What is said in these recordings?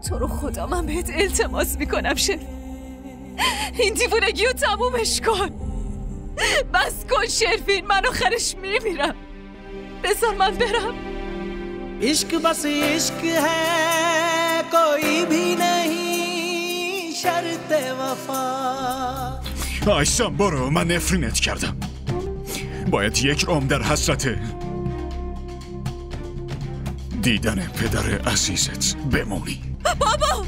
تو رو خدا من بهت التماس میکنم شریف، این دیوونگی رو تمومش کن. بس کن شرفین، من آخرش میمیرم. بذار من برم. عشق بس عشق ہے کوئی بھی نہیں شرط وفا. آیسان برو، من نفرینت کردم. باید یک عمر در حسرت دیدن پدر عزیزت بمونی. بابا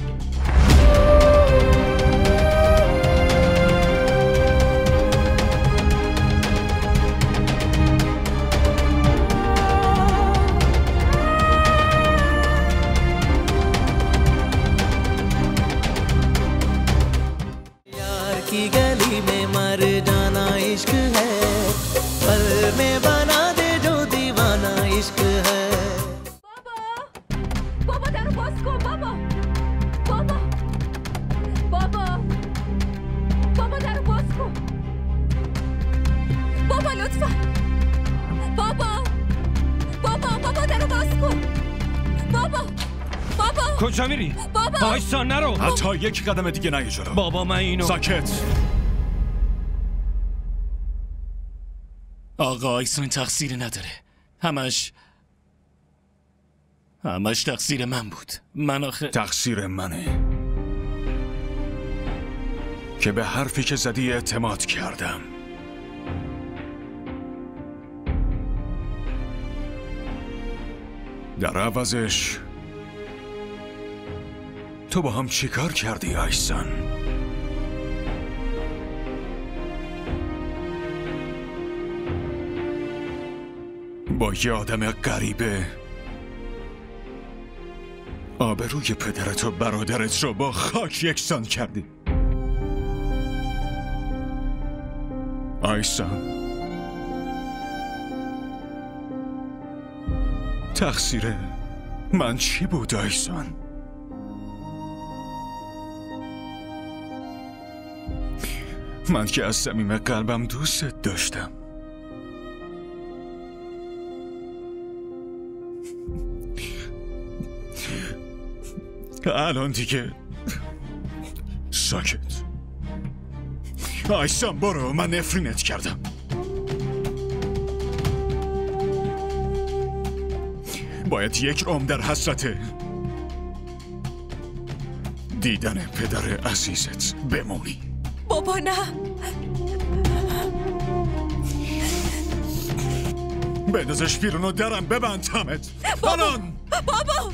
यार की गली में मर जाना इश्क है, पल में बना दे जो दीवाना इश्क है. بابا درو باز کن. بابا درو باز کن. بابا لطفا. بابا درو باز کن. بابا کجا میری؟ بابا آیسان نرو. حتی یک قدم دیگه نیا جلو. بابا من اینو ساکت. آقا آیسان تقصیر نداره. همش تقصیر من بود. من آخه تقصیر منه که به حرفی که زدی اعتماد کردم. در عوضش تو با هم چیکار کردی آیسان؟ با یه آدم غریبه آبروی پدرت و برادرت رو با خاک یکسان کردی. آیسان تقصیر من چی بود آیسان؟ من که از صمیم قلبم دوستت داشتم. الان دیگه ساکت. آیسان برو، من نفرینت کردم. باید یک عمر در حسرت دیدن پدر عزیزت بمونی. بابا نه. بندازش بیرون و درم ببند تمت. الان بابا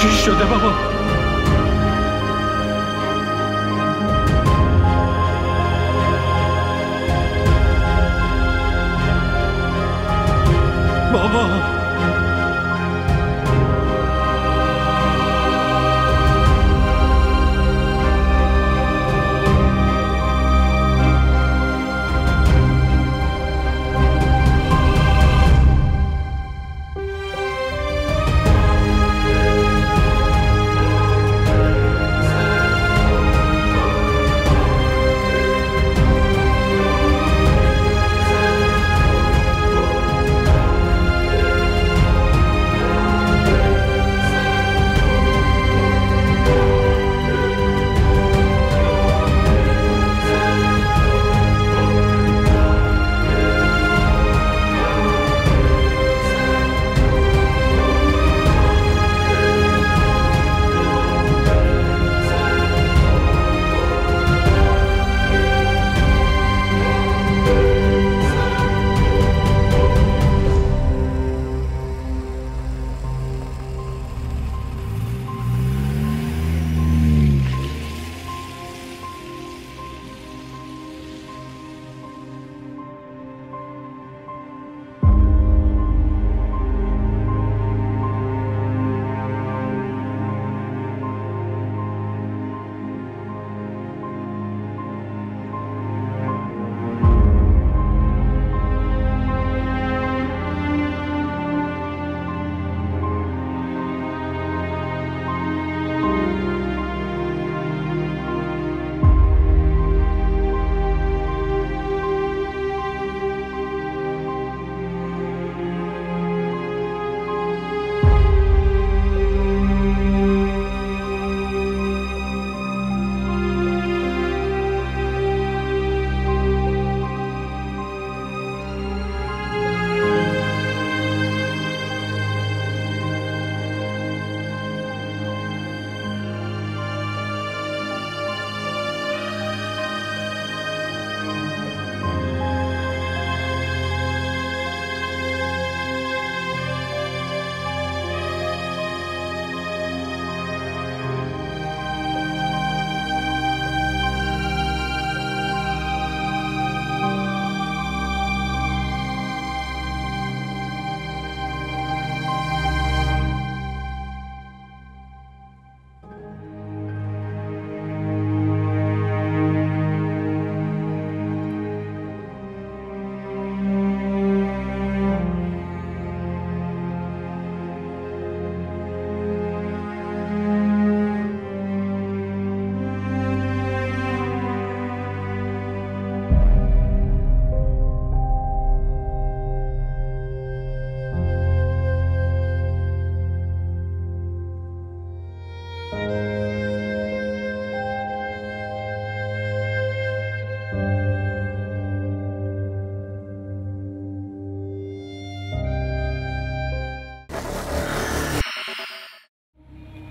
چی شده بابا؟ بابا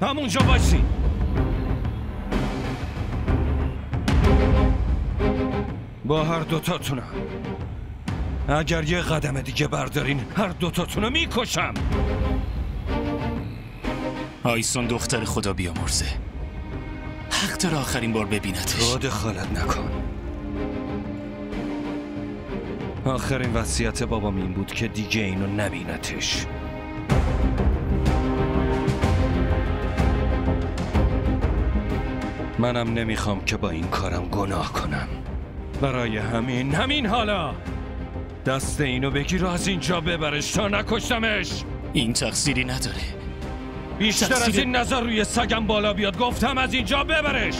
همونجا باشی. با هر دوتاتونم. اگر یه قدم دیگه بردارین هر دوتاتونو میکشم. آیسون دختر خدا بیامرزه، حق داره آخرین بار ببینتش. تو دخالت نکن. آخرین وصیت بابام این بود که دیگه اینو نبینتش. منم نمیخوام که با این کارم گناه کنم. برای همین حالا دست اینو بگیر و از اینجا ببرش تا نکشتمش. این تقصیری نداره. بیشتر از این نظر روی سگم بالا بیاد. گفتم از اینجا ببرش.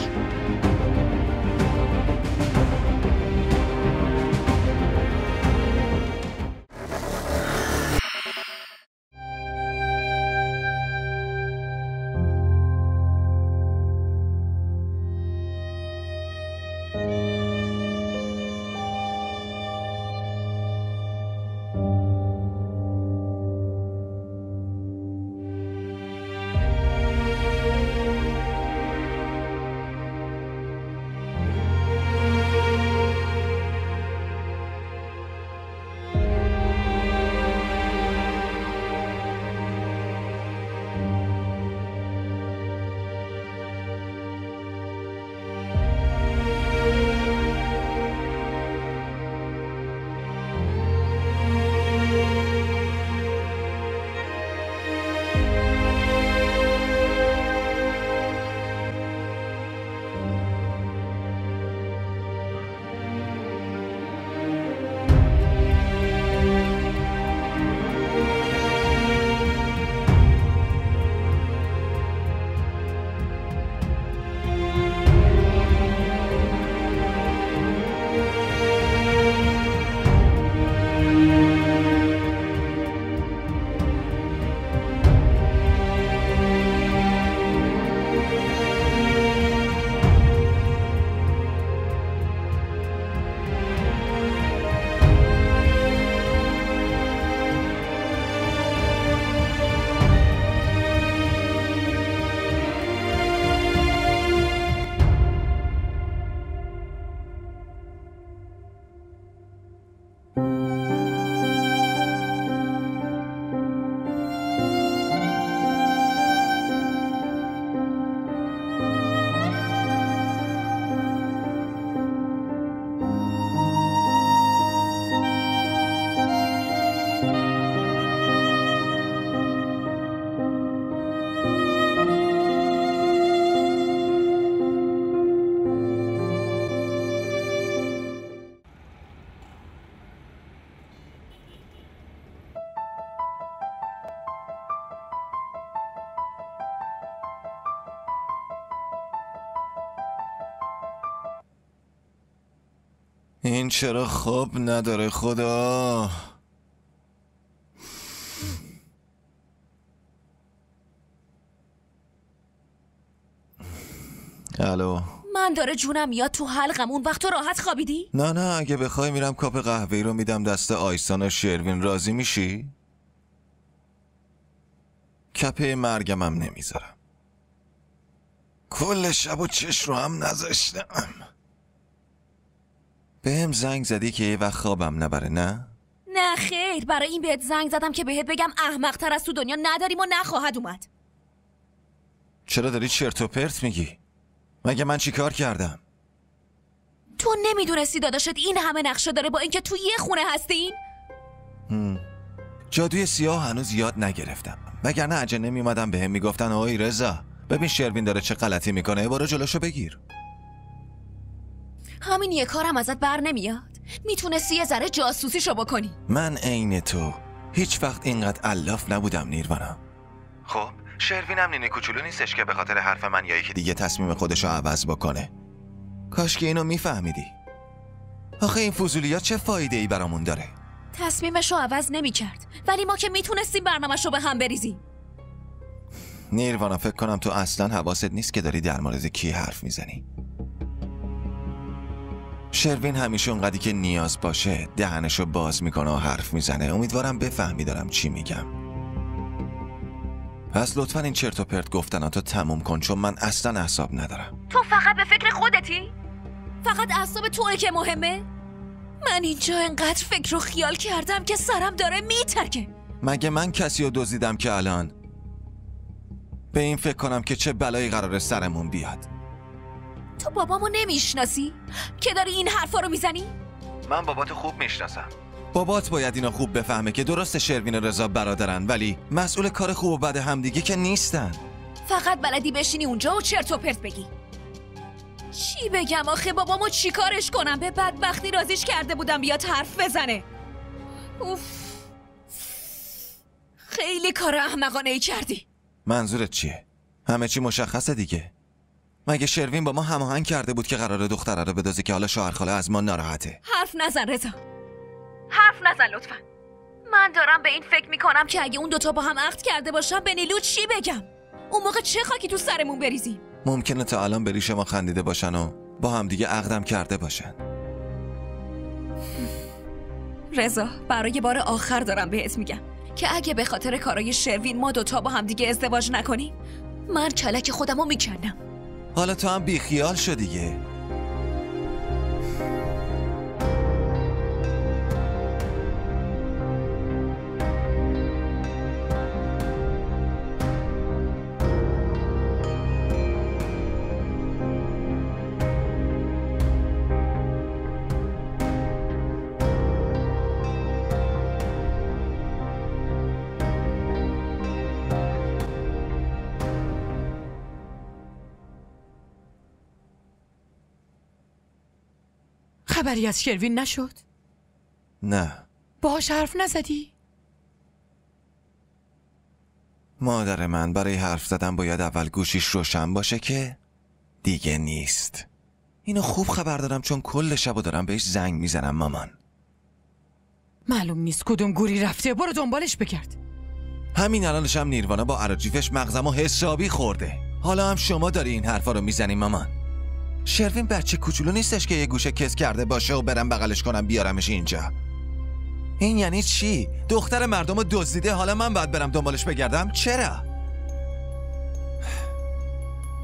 این چرا خواب نداره خدا؟ الو. من داره جونم میاد تو حلقم. اون وقت تو راحت خوابیدی؟ نه اگه بخوای میرم کاپ قهوه‌ای رو میدم دست آیسان و شروین. راضی میشی؟ کپه مرگمم نمیذارم. کل شب و چش رو هم نذاشتم. بهم زنگ زدی که یه وقت خوابم نبره نه؟ نه خیر، برای این بهت زنگ زدم که بهت بگم احمق تر از تو دنیا نداریم و نخواهد اومد. چرا داری چرت و پرت میگی؟ مگه من چی کار کردم؟ تو نمیدونستی داداشت این همه نقشه داره با اینکه تو یه خونه هستین؟ جادوی سیاه هنوز یاد نگرفتم. وگرنه عجله نمیومدم بهم میگفتن آقای رضا ببین شروین داره چه غلطی میکنه، برو جلوشو بگیر. همین یه کارم ازت بر نمیاد؟ میتونستی یه ذره جاسوسیشو بکنی. من عین تو هیچ وقت اینقدر الاف نبودم نیروانا. خب شروینم نینه کوچولو نیستش که به خاطر حرف من یا یکی دیگه تصمیم خودشو عوض بکنه. کاش که اینو میفهمیدی. آخه این فضولیات چه فایده ای برامون داره؟ تصمیمشو عوض نمیکرد، ولی ما که میتونستیم برنامه‌شو به هم بریزیم. نیروانا فکر کنم تو اصلا حواست نیست که داری در مورد کی حرف میزنی. شروین همیشه اونقدری که نیاز باشه دهنشو باز میکنه و حرف میزنه. امیدوارم بفهمی دارم چی میگم. پس لطفا این چرت و پرت گفتناتو تموم کن، چون من اصلا اعصاب ندارم. تو فقط به فکر خودتی؟ فقط اعصاب توئه که مهمه؟ من اینجا انقدر فکر و خیال کردم که سرم داره میترکه. مگه من کسی رو دزدیدم که الان به این فکر کنم که چه بلایی قراره سرمون بیاد؟ تو بابامو نمیشناسی که داری این حرفا رو میزنی؟ من باباتو خوب میشناسم. بابات باید اینو خوب بفهمه که درست شروین و رضا برادرن، ولی مسئول کار خوب و بد همدیگه که نیستن. فقط بلدی بشینی اونجا و چرت و پرت بگی. چی بگم آخه؟ بابامو چی کارش کنم؟ به بدبختی رازیش کرده بودم بیاد حرف بزنه. اوف، خیلی کار احمقانه ای کردی. منظورت چیه؟ همه چی مشخصه دیگه. مگه شروین با ما هماهنگ کرده بود که قراره دختره رو بدازه که حالا شوهرخاله از ما ناراحته؟ حرف نزن رضا، حرف نزن لطفا. من دارم به این فکر میکنم که اگه اون دوتا با هم عقد کرده باشن به نیلو چی بگم؟ اون موقع چه خاکی تو سرمون بریزیم؟ ممکنه تا الان به ریش ما خندیده باشن و با هم دیگه عقدم کرده باشن. رضا، برای بار آخر دارم بهت میگم که اگه به خاطر کارای شروین ما دوتا با هم دیگه ازدواج نکنیم، من کلک خودمو میکنم. حالا تو هم بیخیال شو دیگه. خبری از شروین نشد؟ نه. باهاش حرف نزدی؟ مادر من برای حرف زدن باید اول گوشیش روشن باشه که دیگه نیست. اینو خوب خبر دارم چون کل شبو دارم بهش زنگ میزنم مامان. معلوم نیست کدوم گوری رفته، برو دنبالش بگرد. همین الانش هم نیروانا با اراجیفش مغزمو حسابی خورده. حالا هم شما داری این حرفا رو میزنی مامان. شروین بچه کوچولو نیستش که یه گوشه کس کرده باشه و برم بغلش کنم بیارمش اینجا. این یعنی چی؟ دختر مردم رو دزدیده، حالا من باید برم دنبالش بگردم؟ چرا؟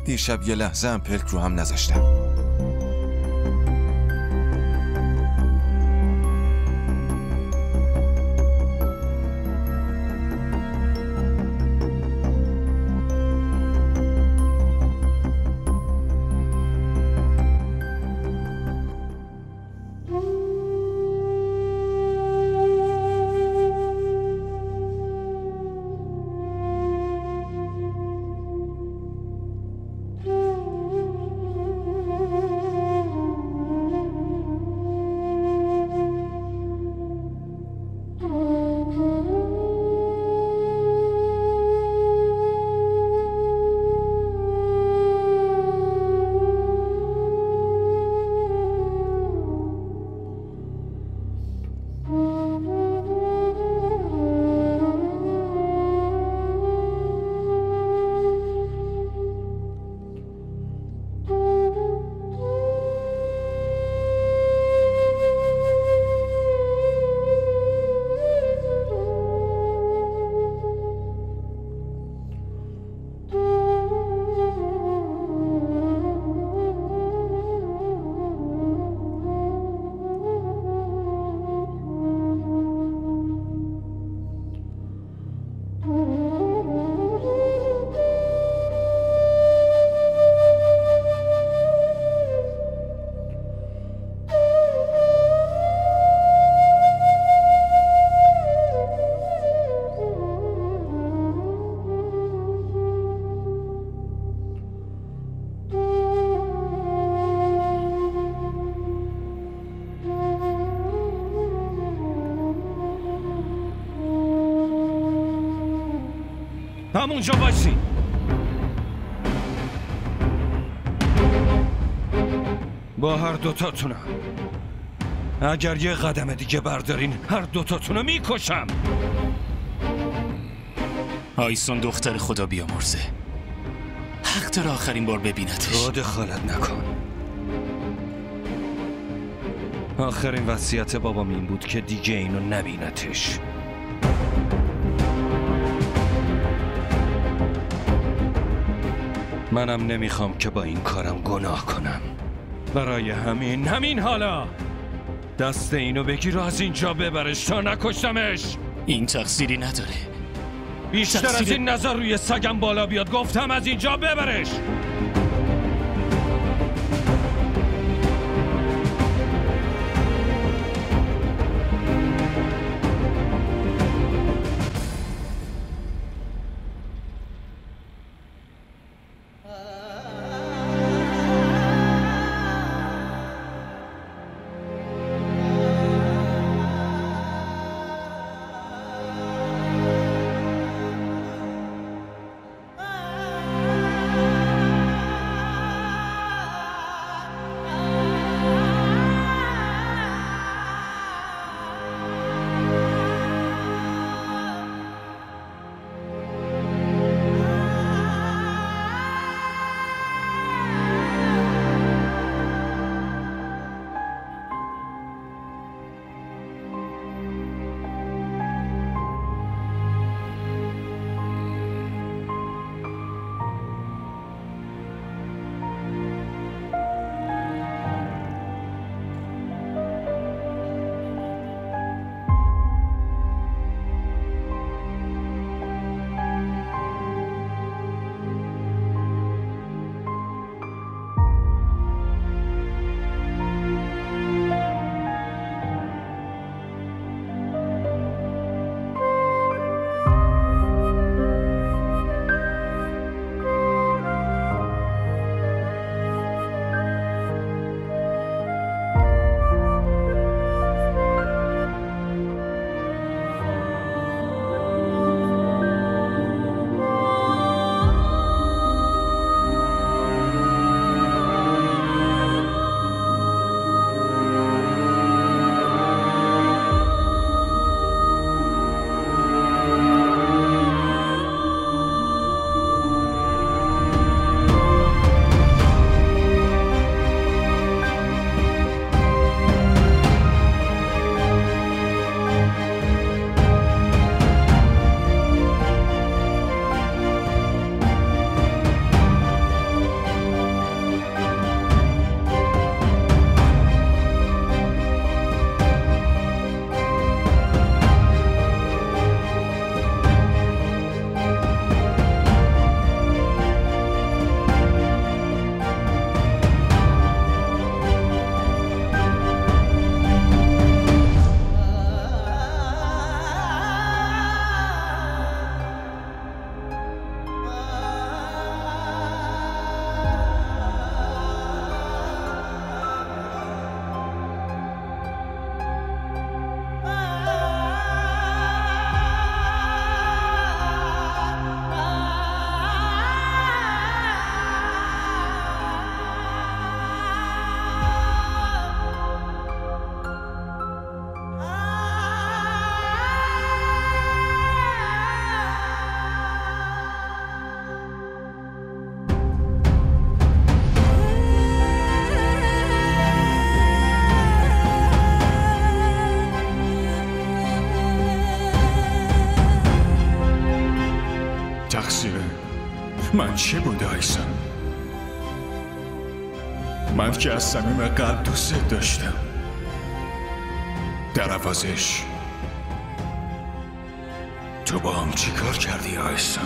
دیشب یه لحظه هم پلک رو هم نذاشتم. همونجا باشین. با هر دوتاتونم. اگر یه قدم دیگه بردارین هر دوتاتونو میکشم. آیسون دختر خدا بیامرزه، حق داره آخرین بار ببینتش. تو دخالت نکن. آخرین وصیت بابام این بود که دیگه اینو نبینتش. منم نمیخوام که با این کارم گناه کنم. برای همین حالا دست اینو بگیر و از اینجا ببرش تا نکشتمش. این تقصیری نداره. بیشتر از این نظر روی سگم بالا بیاد. گفتم از اینجا ببرش. من چه بوده آیسون؟ من که از صمیم قلب دوست داشتم. در عوضش تو با هم چی کار کردی آیسون؟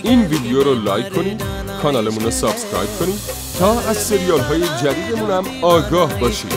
این ویدیو رو لایک کنید، کانالمون رو سابسکرایب کنید تا از سریال های جدیدمون هم آگاه باشید.